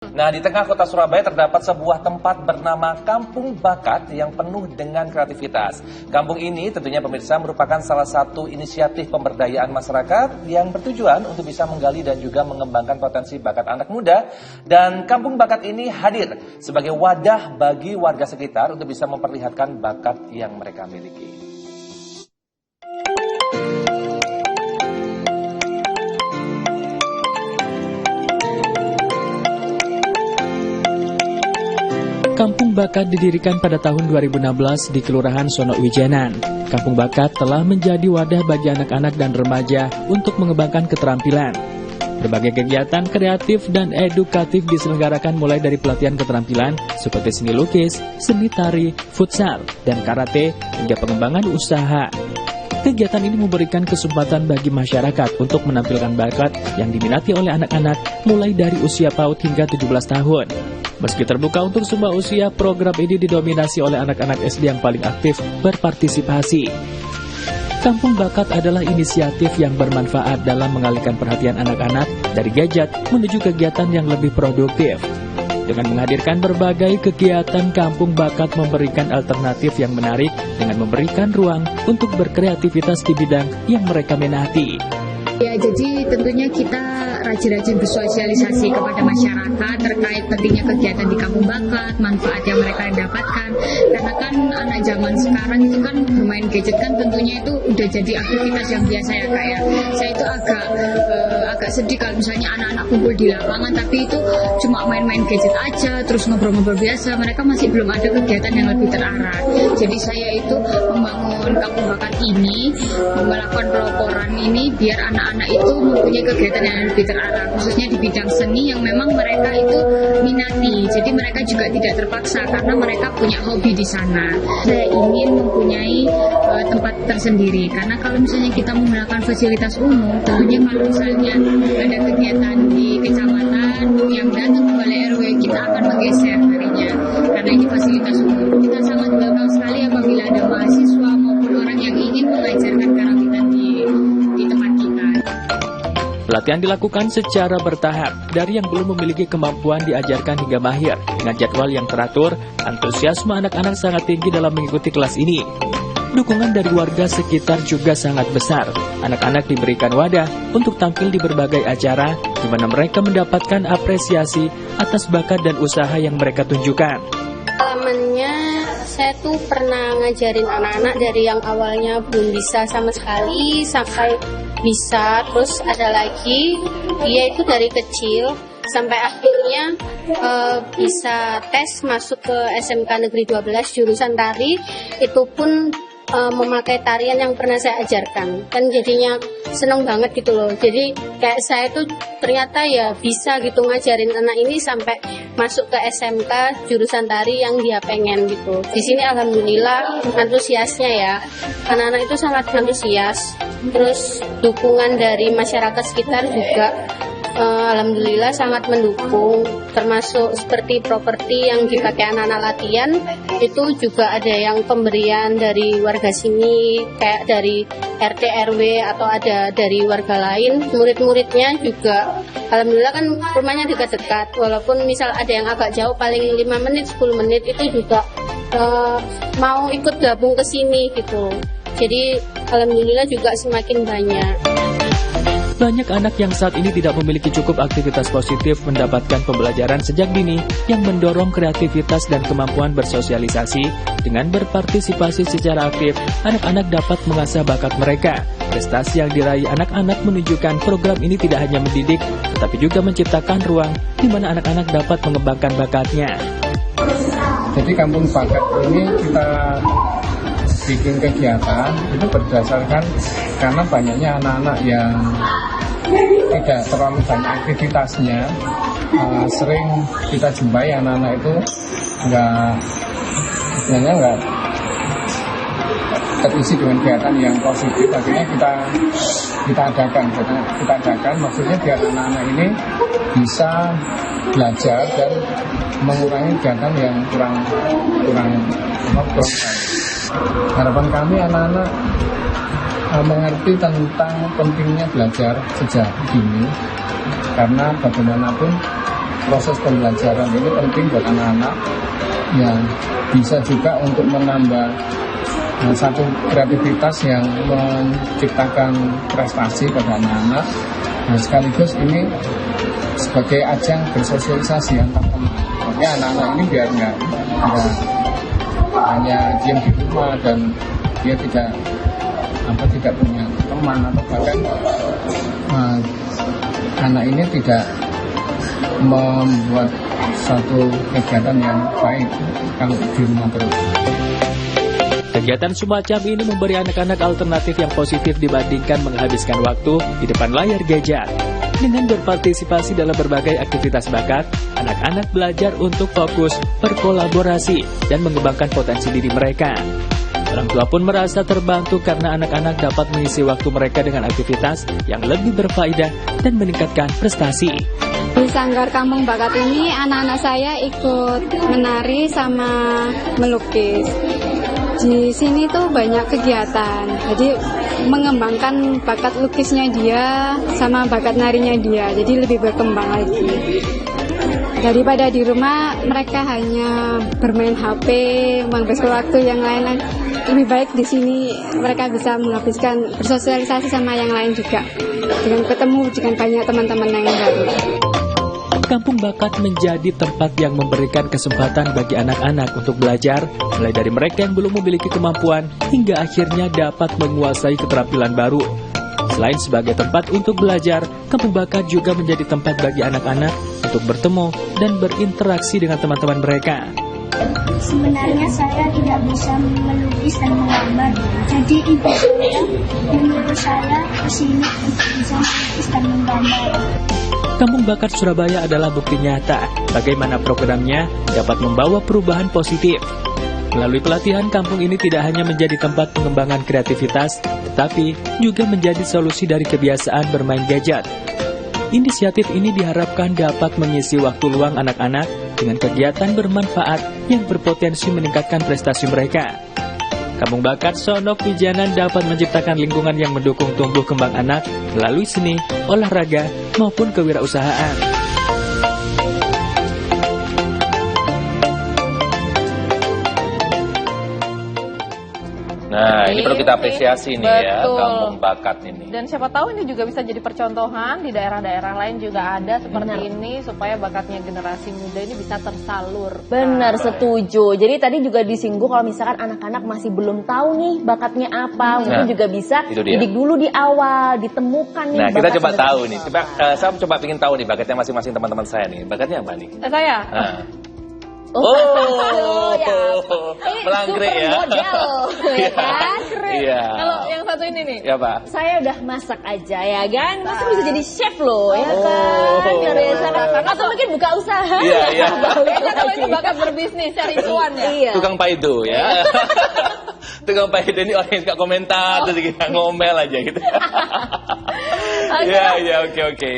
Nah, di tengah kota Surabaya terdapat sebuah tempat bernama Kampung Bakat yang penuh dengan kreativitas. Kampung ini tentunya pemirsa merupakan salah satu inisiatif pemberdayaan masyarakat yang bertujuan untuk bisa menggali dan juga mengembangkan potensi bakat anak muda. Dan Kampung Bakat ini hadir sebagai wadah bagi warga sekitar untuk bisa memperlihatkan bakat yang mereka miliki. Kampung Bakat didirikan pada tahun 2016 di Kelurahan Sono Wijanan. Kampung Bakat telah menjadi wadah bagi anak-anak dan remaja untuk mengembangkan keterampilan. Berbagai kegiatan kreatif dan edukatif diselenggarakan mulai dari pelatihan keterampilan seperti seni lukis, seni tari, futsal, dan karate hingga pengembangan usaha. Kegiatan ini memberikan kesempatan bagi masyarakat untuk menampilkan bakat yang diminati oleh anak-anak mulai dari usia PAUD hingga 17 tahun. Meski terbuka untuk semua usia, program ini didominasi oleh anak-anak SD yang paling aktif berpartisipasi. Kampung Bakat adalah inisiatif yang bermanfaat dalam mengalihkan perhatian anak-anak dari gadget menuju kegiatan yang lebih produktif. Dengan menghadirkan berbagai kegiatan, Kampung Bakat memberikan alternatif yang menarik dengan memberikan ruang untuk berkreativitas di bidang yang mereka minati. Ya, jadi tentunya kita rajin-rajin bersosialisasi kepada masyarakat terkait pentingnya kegiatan di Kampung Bakat, manfaat yang mereka dapatkan. Karena kan anak zaman sekarang itu kan bermain gadget kan tentunya itu udah jadi aktivitas yang biasa ya Kak ya. Saya itu agak sedih kalau misalnya anak-anak kumpul di lapangan tapi itu cuma main-main gadget aja, terus ngobrol-ngobrol biasa. Mereka masih belum ada kegiatan yang lebih terarah. Jadi saya itu membangun Kampung Bakat ini, melakukan peloporan ini biar anak-anak itu mempunyai kegiatan yang lebih terarah, khususnya di bidang seni yang memang mereka itu minati. Jadi mereka juga tidak terpaksa karena mereka punya hobi di sana. Saya ingin mempunyai tempat tersendiri karena kalau misalnya kita menggunakan fasilitas umum, tentunya kalau misalnya ada kegiatan di kecamatan yang datang ke balai RW, kita akan menggeser harinya karena ini fasilitas umum. Kita sangat welcome sekali apabila ada mahasiswa maupun orang yang ingin mengajarkan karawitan di tempat kita. Pelatihan dilakukan secara bertahap, dari yang belum memiliki kemampuan diajarkan hingga mahir. Dengan jadwal yang teratur, antusiasme anak-anak sangat tinggi dalam mengikuti kelas ini. Dukungan dari warga sekitar juga sangat besar. Anak-anak diberikan wadah untuk tampil di berbagai acara, di mana mereka mendapatkan apresiasi atas bakat dan usaha yang mereka tunjukkan. Pengalamannya, saya tuh pernah ngajarin anak-anak dari yang awalnya belum bisa sama sekali sampai bisa. Terus ada lagi, dia itu dari kecil sampai akhirnya bisa tes masuk ke SMK Negeri 12 jurusan tari. Itu pun memakai tarian yang pernah saya ajarkan. Kan jadinya seneng banget gitu loh. Jadi kayak saya tuh ternyata ya bisa gitu ngajarin anak ini sampai masuk ke SMK jurusan tari yang dia pengen gitu. Di sini alhamdulillah antusiasnya ya. Anak-anak itu sangat antusias. Terus dukungan dari masyarakat sekitar juga alhamdulillah sangat mendukung, termasuk seperti properti yang dipakai anak-anak latihan itu juga ada yang pemberian dari warga sini, kayak dari RT RW atau ada dari warga lain. Murid-muridnya juga alhamdulillah kan rumahnya dekat-dekat, walaupun misal ada yang agak jauh paling 5 menit 10 menit itu juga mau ikut gabung ke sini gitu. Jadi alhamdulillah juga semakin banyak. Banyak anak yang saat ini tidak memiliki cukup aktivitas positif mendapatkan pembelajaran sejak dini yang mendorong kreativitas dan kemampuan bersosialisasi. Dengan berpartisipasi secara aktif, anak-anak dapat mengasah bakat mereka. Prestasi yang diraih anak-anak menunjukkan program ini tidak hanya mendidik, tetapi juga menciptakan ruang di mana anak-anak dapat mengembangkan bakatnya. Jadi Kampung Bakat ini kita bikin kegiatan itu berdasarkan karena banyaknya anak-anak yang tidak terlalu banyak aktivitasnya. Sering kita jumpai anak-anak itu nggak terisi dengan kegiatan yang positif. Akhirnya kita adakan maksudnya biar anak-anak ini bisa belajar dan mengurangi kegiatan yang kurang harapan kami anak-anak mengerti tentang pentingnya belajar sejak dini, karena bagaimanapun proses pembelajaran ini penting buat anak-anak yang bisa juga untuk menambah satu kreativitas yang menciptakan prestasi pada anak-anak. Nah, sekaligus ini sebagai ajang bersosialisasi antar teman. Makanya anak-anak ini biar nggak hanya diam di rumah dan dia tidak punya teman, atau bahkan anak ini tidak membuat satu kegiatan yang baik kalau di rumah terus. Kegiatan semacam ini memberi anak-anak alternatif yang positif dibandingkan menghabiskan waktu di depan layar gadget. Dengan berpartisipasi dalam berbagai aktivitas bakat, anak-anak belajar untuk fokus, berkolaborasi, dan mengembangkan potensi diri mereka. Orang tua pun merasa terbantu karena anak-anak dapat mengisi waktu mereka dengan aktivitas yang lebih berfaedah dan meningkatkan prestasi. Di Sanggar Kampung Bakat ini anak-anak saya ikut menari sama melukis. Di sini tuh banyak kegiatan, jadi mengembangkan bakat lukisnya dia sama bakat narinya dia, jadi lebih berkembang lagi. Daripada di rumah mereka hanya bermain HP, menghabiskan waktu yang lain-lain. Lebih baik di sini mereka bisa menghabiskan bersosialisasi sama yang lain juga, dengan ketemu dengan banyak teman-teman yang baru. Kampung Bakat menjadi tempat yang memberikan kesempatan bagi anak-anak untuk belajar, mulai dari mereka yang belum memiliki kemampuan hingga akhirnya dapat menguasai keterampilan baru. Selain sebagai tempat untuk belajar, Kampung Bakat juga menjadi tempat bagi anak-anak untuk bertemu dan berinteraksi dengan teman-teman mereka. Sebenarnya saya tidak bisa melukis dan menggambar, jadi ibu saya menyuruh saya kesini untuk bisa melukis dan menggambar. Kampung Bakat Surabaya adalah bukti nyata bagaimana programnya dapat membawa perubahan positif. Melalui pelatihan, kampung ini tidak hanya menjadi tempat pengembangan kreativitas, tetapi juga menjadi solusi dari kebiasaan bermain gadget. Inisiatif ini diharapkan dapat mengisi waktu luang anak-anak dengan kegiatan bermanfaat yang berpotensi meningkatkan prestasi mereka. Kampung Bakat Sonok Wijanan dapat menciptakan lingkungan yang mendukung tumbuh kembang anak melalui seni, olahraga, maupun kewirausahaan. Nah, ini perlu kita apresiasi nih ya, Betul. Kampung Bakat ini. Dan siapa tahu ini juga bisa jadi percontohan di daerah-daerah lain juga ada seperti ini supaya bakatnya generasi muda ini bisa tersalur. Benar, setuju. Jadi tadi juga disinggung kalau misalkan anak-anak masih belum tahu nih bakatnya apa, mungkin juga bisa didik dulu di awal, ditemukan nih. Nah, kita bakat coba tahu nih. apa. Saya coba ingin tahu nih bakatnya masing-masing teman-teman saya nih. Bakatnya apa nih? Saya? Nah. Oh, ya. Melanggrek ya. Model, ya kan? Iya. Kalau yang satu ini nih? Ya, Pak. Saya udah masak aja ya kan, masa bisa jadi chef loh, ya kan? Luar biasa kan? Atau mungkin buka usaha. Iya, iya. Kayaknya kalau itu bakat berbisnis, cari cuan ya? Iya. Tukang paido ya. Tukang paido ini orang yang suka komentar terus kita ngomel aja gitu. Iya, iya, oke.